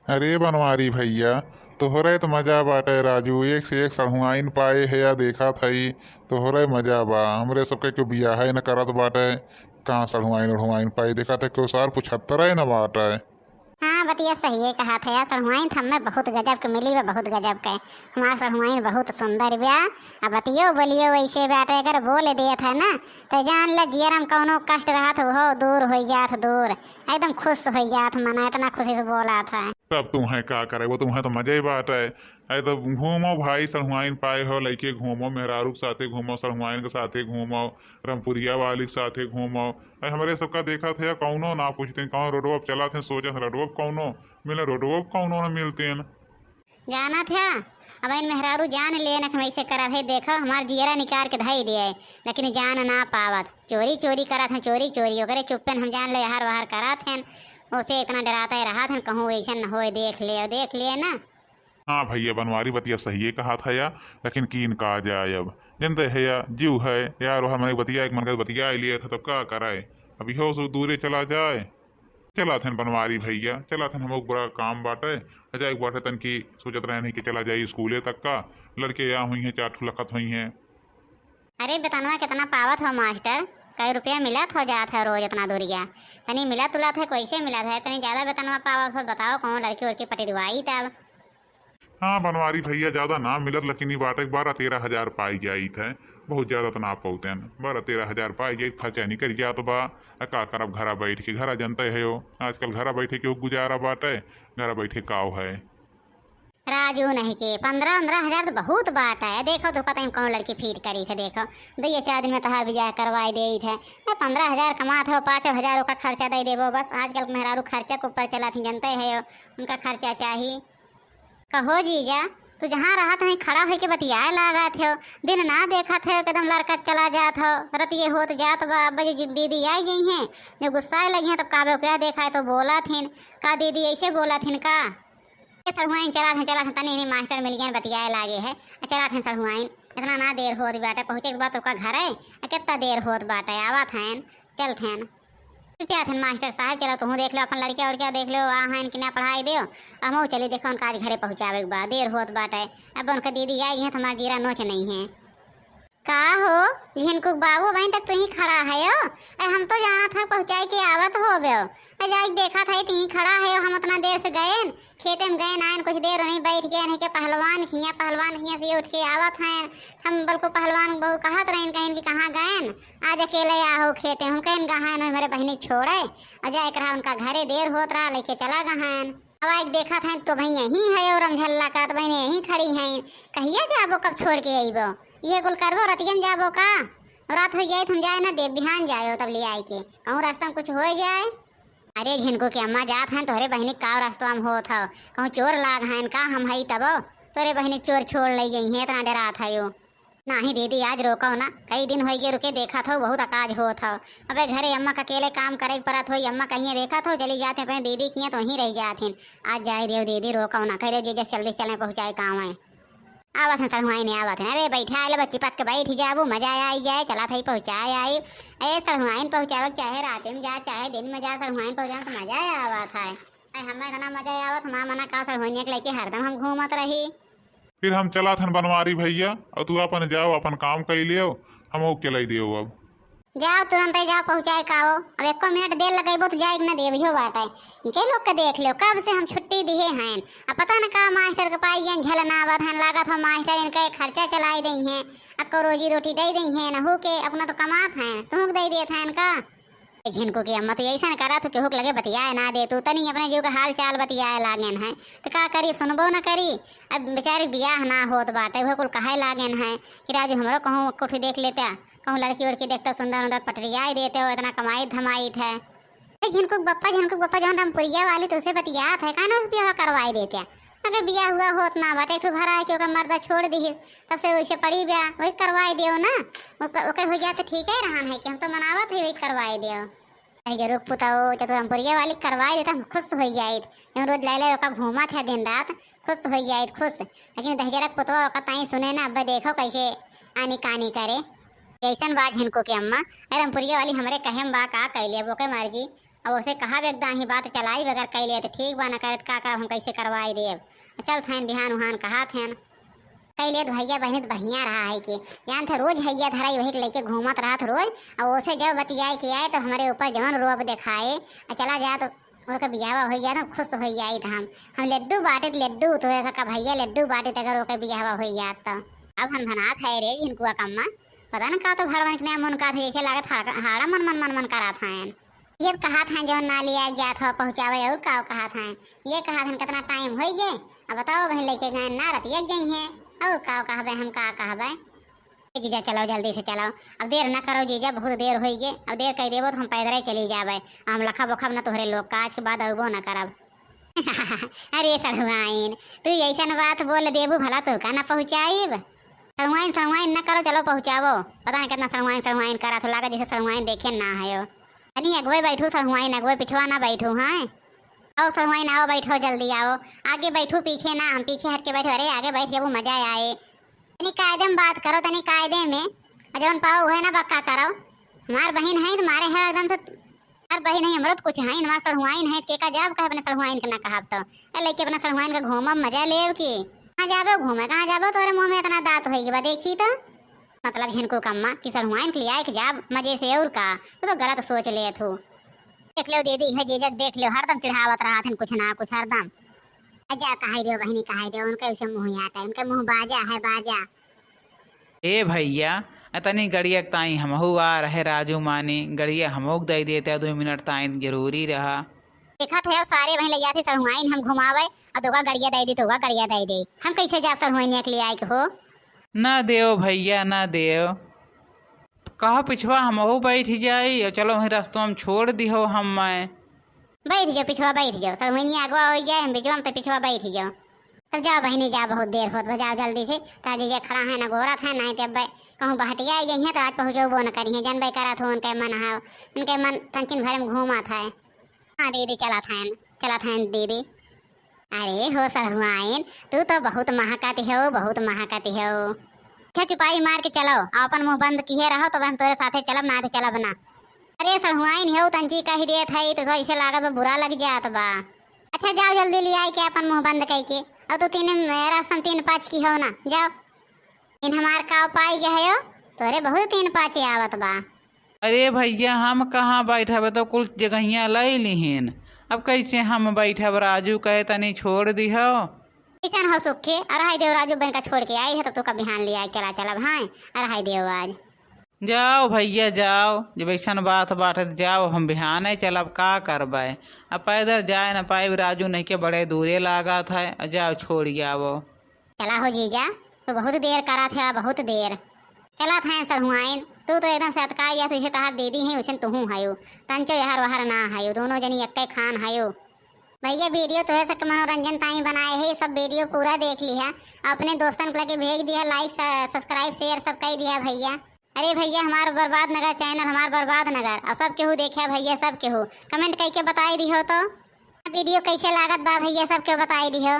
अरे बनवारी भैया, तोहरे तो मजा बाटे राजू। एक से एक सढ़ुआइन पाए है या देखा थई। तोहरे मजा बा, हमरे सबके क्यों बियाह न करत बाटे। कहाँ सढ़ुआइन उढ़ुआइन पाई देखा थे, क्यों सार 75 न बाटे। हाँ बतिया सही है कहा था यार। सरहुआइन हमें बहुत गजब के मिली बा, बहुत गजब के। हमारा सरहुआइन बहुत सुंदर ब्या। अब बतियो बोलियो वैसे बाटे, अगर बोल दिए थे ना तो जान ल जियरम कौनो कष्ट रहत हो दूर हो जात, दूर एकदम खुश हो जात, मना इतना खुशी से बोला था। तब तुम्हें का करे, वो तुम्हें तो मजा ही बाटे। अरे तो घूमो भाई, सढ़ुआइन पाए हो लइके घूमो, मेहरारू के साथे घूमो, सढ़ुआइन के साथे घूमो, रमपुरिया वाली के साथे घूमो। अरे हमारे सबका देखा थे कौनो ना पूछते कौन रोडो चला थे, सोचा रोडो कौनो मिले, रोडो कौनो ना मिलते हैं। जाना था अब इन मेहरारू जान ले न वैसे करा थे, देखो हमार जियरा निकाल के धई दिए, लेकिन जान ना पावत, चोरी चोरी करा थे, चोरी चोरी ओकरे चुप्पन हम जान ले हर बाहर करा थे। उसे इतना डराता ही रहा था कहूँ ऐसा न हो, देख लिए ना। हाँ भैया, बनवारी बतिया सही कहा था या, लेकिन कीन का जाए अब। जनते है या जीव है यार, हमारे बतिया एक मन का बतिया लिया था, तब क्या कराए। अभी हो सो दूरे चला जाए। चला थे बनवारी भैया, चला थे हम बड़ा काम बाटे। अजा एक बाटे तन की सोचत रहे नहीं कि चला जाए स्कूले तक का। लड़के यहाँ हुई हैं, 4 ठो लखत हुई हैं। अरे बतानवा कितना पावत हो मास्टर, कई रुपया मिला था जात है रोज इतना दूर गया। तनी मिला तुला था कैसे मिला था, तनी ज्यादा बेतनवा पावत हो, बताओ कौन लड़की उड़की पटिरवाई तब। हाँ बनवारी भैया, ज्यादा ना मिलत, लेकिन ये बाटे 12-13 हजार पाई जाई थे। बहुत ज्यादा तो ना पाते हैं, 12-13 हजार पाई जाई, खर्चा नहीं कर गया तो बा। का करब घरा बैठ के, घरा जनते है हो आजकल घरा बैठे के गुजारा बाटे। घरा बैठे काव है। राजू नहीं के 15-15 हजार तो बहुत बात है। देखो तो पता है कौन लड़की फीट करी थे, देखो 2 4 दिन में तहार बियाह करवाई दे थे। 15 हजार कमात हो, 5 हजार का खर्चा दे देवो बस। आजकल मेहरारू खर्चा के ऊपर चला थी, जनते है उनका खर्चा चाहिए। कहो जीजा, तू जहाँ रहा वहीं खड़ा होके बतियाए लगा थे, दिन ना देखा थे एकदम लड़का चला जात हो, रतिये होत जात बा। अब जो दीदी आई गई हैं, जो गुस्साए लगी हैं, तब काबे क्या देखा है तो बोला थीन का दीदी ऐसे बोला थीन का। सरहुआइन चला थे तनी नहीं मास्टर मिल गए बतियाए लागे है। चला थे सरहुआइन, इतना ना देर होत बाटे, पहुँचे के बाद ओका घर है कितना देर होत बाटे, आवा थैन चल थैन। क्या थे मास्टर साहब, चलो तुम देख लो अपन लड़किया और क्या देख लो, वहाँ कि ना पढ़ाई दो। हम चली देखो उनका आज घरे पहुँचावे के बाद देर होत बाटे। अब उनका दीदी आई है, तुम्हारा जीरा नोच नहीं है का हो। जिनको बाबू बहन तक तू ही खड़ा है हो। हम तो जाना था पहुँचाई के आवत हो बे। आज देखा था तू ही खड़ा है, हम उतना देर से गए खेते में गए आए, कुछ देर नहीं बैठ गए नहीं के पहलवान खिया से उठ के आवत हैं। हम बल्कि पहलवान बहु कहत रहे कहीं कि कहाँ गए, आज अकेले आहो खेते, हम कहें गहान मेरे बहनी छोड़े और जाए रहा उनका घरे देर होत रहा लेके चला गहान। अब आज देखा था तो भाई यहीं है और हम झल्ला करत बहने यहीं खड़ी हैं। कहिए जाबो कब छोड़ के अइबो, ये कुल करबो रतियम जाबो का। रात हो जाए तुम जाए ना देव बिहान जाए तब ले आई के कहूँ रास्ता में कुछ हो जाए। अरे झिनको की अम्मा जात हैं तोहरे बहनी का रास्ता में होत हो, कहूँ चोर लाग हैं का हम हई तब तोरे बहनी चोर छोड़ ले जाइए, इतना डरा था यो। नाही दीदी आज रोको ना, कई दिन हो गए रुके देखा था बहुत अकाज होत हो। अबे घरे अम्मा का अकेले काम करे परत हो, अम्मा कहीं देखा था चली जाते अपने दीदी की तो वहीं रह जाते। आज जाए देव दीदी रोको ना, कह रहे जल्दी चले पहुँचाए काम है। आवत हैं सरहुआई नहीं आवत हैं, अरे बैठा आए बच्ची पक के बैठ जाबू, मजा आई जाए, चला था पहुँचाए आई। अरे सरहुआइन पहुँचावे चाहे रात में जा चाहे दिन में जा, सरहुआइन पहुँचा तो मजा आवत है। हमें इतना मजा आवत, माँ मना का सरहुआइन के लेके हरदम हम घूमत रही। फिर हम चला थन बनवारी भैया, और तू अपन जाओ अपन काम कर लियो, हम चलाई दियो अब। जाओ तुरंत ही जाओ पहुँचाए का हो। अब 1 मिनट देर लगेबो तो जाए न देवियो बाटे। के लोग के देख लो कब से हम छुट्टी दिए हैं, अब पता न का मास्टर के पाई झलना आवत हैं, लागत हो मास्टर इनके खर्चा चलाई दी हैं, अक्को रोजी रोटी दे दी हैं, नहू के अपना तो कमात हैं तुम दे दिए थे इनका। झिनको की अम्मा तो ऐसा करा तो केहू लगे बतियाए ना दे, तू तनी अपने जीव का हाल चाल बतियाए लागेन है तो का करी, सुनबो न करी। अब बेचारे बियाह ना होत बाटे वो कुल कहे लागेन है कि राजू हमरो कहूँ कुछ देख लेते, कहूँ लड़की उड़की देखते सुंदर सुंदर पटरियाई देते हो, इतना कमाई धमाई थे। झिनको बप्पा जो हम पुरिया वाली तो उसे बतियात है का ना उस बियाह करवाई देते। अगर बियाह हुआ होत ना बाटे एक भरा है क्योंकि मर्दा छोड़ दी तब से वैसे पड़ी ब्याह वही करवाई दियो ना, ओके हो जाए तो ठीक है रहन है कि हम तो मनावत है वही करवाई दियो। रुक पुताओ चतुरमपुरिया वाली करवाई देता खुश हो जाए, रोज लाइला ओका घूमा था दिन रात खुश हो जाए खुश। लेकिन दहजरक पुतवा ओका ताई सुने ना, अब देखो कैसे आनी कानी करे। ऐसन बात झिनको के अम्मा रमपुरिया वाली हमरे कहे बा का कैले वो के मर्जी। अब उसे कहा एकदम ही बात चलाई बगैर कैले तो ठीक बा, न करे तो का करब हम, कैसे करवाई देब। चल थैन बिहान उहान कहा थैन कैले तो भैया बहनी तो बढ़िया रहा है कि जान थे रोज हैया धराई वही के लेके घूमत रहा था रोज। और उसे जब बतियाए के आए तो हमारे ऊपर जवन रोब दिखाए और चला जा तो उसका बियाह हो गया तो खुश हो जाए था। हम लड्डू बांटे तो लड्डू तो ऐसा का भैया लड्डू बांटे तो अगर ओके बियाह हो जात तो अब हम भनात है रे इनको कम्मा पता न का तो भड़वन के मन का थे, ऐसे लागत हाड़ा मन मन मन मन करा था। ये कहा था जो ना लिया गया था पहुँचावे और का कहा था, ये कहा था कितना टाइम हो गए अब बताओ बहन लेके गए ना रतिया गई है और का कहबे हम का कहबे। जीजा चलो जल्दी से चलो, अब देर न करो जीजा, बहुत देर हो गई, अब देर कह देबो तो हम पैदल ही चली जाबे, हम लखब उखब न तोहरे लोग का आज के बाद अबो न करब। अरे सड़ुआइन तू ऐसा बात बोल देबू भला तो का न पहुँचाइब। सड़ुआइन न करो, चलो पहुँचावो, पता नहीं कितना सड़ुआइन करा तो लगा जैसे सड़ुआइन देखे ना है। अनी अगवे बैठू सड़ुआइन, अगवे पिछवा ना बैठू। हाँ आओ सड़ुआइन आओ बैठो जल्दी आओ, आगे बैठू पीछे ना, हम पीछे हट के बैठो, अरे आगे बैठ जाबू मजा आए। तनी कायदे में बात करो, तनी कायदे में जौन पाओ है ना बक्का करो। हमार बहन है तुम्हारे है एकदम से, हमार बहन है हमरो तो कुछ है, हमार सड़ुआइन है के का जाब कहे अपने सड़ुआइन के ना कहब तो लेके अपना सड़ुआइन के घूमब मजा लेब की। कहाँ जाबो घूमे, कहाँ जाबो तोरे मुँह में इतना दांत होगी बा देखी तो मतलब झिनको कम्मा कि सड़ुआइन के लिए आए के जाब मजे से और का तो गलत सोच ले थू। देख लो दीदी है जीजक देख लो हरदम चिढ़ावत रहा था कुछ ना कुछ हरदम। अजा कहा दो बहनी कहा दो, उनका ऐसे मुँह आता है, उनका मुँह बाजा है बाजा। ए भैया तनी गड़िया ताई हमहू आ रहे राजू मानी, गड़िया हमोक दे देते 2 मिनट ताई जरूरी रहा। देखा थे सारे वहीं ले जाते सड़ुआइन हम घुमावे और दोगा गड़िया दे दी तो गड़िया दे दे, हम कैसे जाब सड़ुआइन के लिए आए के हो। ना देव भैया ना देव, कहा पिछवा हमहू बैठ जाई और चलो वहीं रास्तों में छोड़ दिहो हम मैं। बैठ जाओ पिछवा बैठ जाओ, सड़ुआइन अगवा हो जाए हम बिजवा में तो पिछवा बैठ जाओ। तब जाओ बहनी जाओ, बहुत देर होत जाओ जल्दी से, तार जीजा खड़ा है ना गोरा था नहीं तब कहूँ बहटिया आई है तो आज पहुँचो न करी है जानबे करा था उनके मन है, उनके मन तंचिन भर में घूमा था। हाँ दीदी चला था दीदी। अरे हो सड़ुआइन तू तो बहुत महकाती हो, बहुत महकाती हो। अच्छा चुपाई मार के चलो, अपन मुँह बंद किए रहो तो हम तोरे साथे चलब ना चलब ना। अरे सड़ुआइन हो तंची कही देत है तो ऐसे लागत बुरा लग जात बा। अच्छा जाओ जल्दी ले आई के अपन मुँह बंद कह के, और तो 3-5 की हो ना जाओ, इन हमार का पाई गए हो तोरे बहुत 3-5 आवत बा। अरे भैया हम कहाँ बैठब, तो कुल जगहिया ले लिहिन, अब कैसे हम बैठब, राजू कहे तनी छोड़ दिहो। ऐसा हो सुखे अरहाई देव राजू बहन का छोड़ के आई है तो का बिहान ले आए चला चलब। हाँ अरहाई देव आज जाओ भैया जाओ, जब ऐसा बात बाटे जाओ, हम बिहान चलब का करबे, अब पैदल जाए न पाए, राजू नहीं के बड़े दूरे लागत है, जाओ छोड़ आओ। चला हो जीजा तो बहुत देर करा था, बहुत देर चला था सड़ुआइन तू तो एकदम सतका या तुझे तहार दीदी है वैसे तुहू है तंचो यार वहार ना है, दोनों जनी एक खान है। भैया वीडियो तो है सबके मनोरंजन ताई बनाए है, सब वीडियो पूरा देख लिया, अपने दोस्तन को लगे भेज दिया, लाइक सब्सक्राइब शेयर सब कर दिया भैया। अरे भैया हमारा बर्बाद नगर चैनल हमारा बर्बाद नगर और सब केहू देखा भैया, सब केहू कमेंट करके बताई दी हो तो वीडियो कैसे लागत बा भैया सब केहू बताई दी हो।